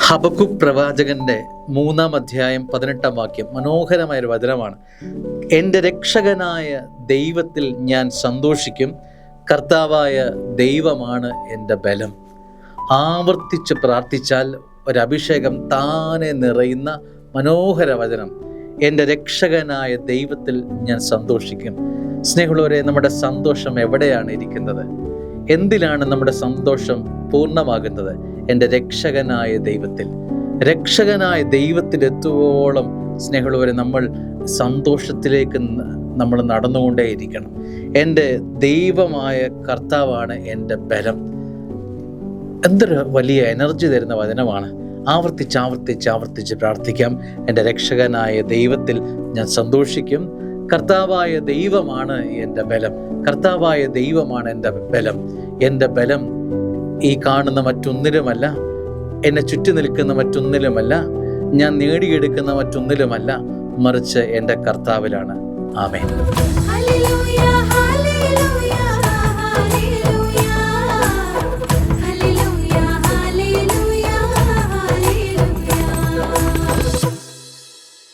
ഹബക്കുക്ക് പ്രവാചകന്റെ 3-ാം അധ്യായം 18-ാം വാക്യം മനോഹരമായൊരു വചനമാണ്. എൻ്റെ രക്ഷകനായ ദൈവത്തിൽ ഞാൻ സന്തോഷിക്കും, കർത്താവായ ദൈവമാണ് എൻ്റെ ബലം. ആവർത്തിച്ച് പ്രാർത്ഥിച്ചാൽ ഒരഭിഷേകം താനെ നിറയുന്ന മനോഹര വചനം. എൻ്റെ രക്ഷകനായ ദൈവത്തിൽ ഞാൻ സന്തോഷിക്കും. സ്നേഹമുള്ളവരെ, നമ്മുടെ സന്തോഷം എവിടെയാണ് ഇരിക്കുന്നത്? എന്തിലാണ് നമ്മുടെ സന്തോഷം പൂർണ്ണമാകുന്നത്? എൻ്റെ രക്ഷകനായ ദൈവത്തിൽ. രക്ഷകനായ ദൈവത്തിലെത്തുവോളം സ്നേഹമുള്ളവരെ നമ്മൾ സന്തോഷത്തിലേക്ക് നമ്മൾ നടന്നുകൊണ്ടേയിരിക്കണം. എൻ്റെ ദൈവമായ കർത്താവാണ് എൻ്റെ ബലം. എന്തൊരു വലിയ എനർജി തരുന്ന വചനമാണ്. ആവർത്തിച്ച് പ്രാർത്ഥിക്കാം. എൻ്റെ രക്ഷകനായ ദൈവത്തിൽ ഞാൻ സന്തോഷിക്കും, കർത്താവായ ദൈവമാണ് എൻ്റെ ബലം. കർത്താവായ ദൈവമാണ് എൻ്റെ ബലം. എൻ്റെ ബലം ഈ കാണുന്ന മറ്റൊന്നിലുമല്ല, എന്നെ ചുറ്റി നിൽക്കുന്ന മറ്റൊന്നിലുമല്ല, ഞാൻ നേടിയെടുക്കുന്ന മറ്റൊന്നിലുമല്ല, മറിച്ച് എൻ്റെ കർത്താവിലാണ്. ആമേൻ.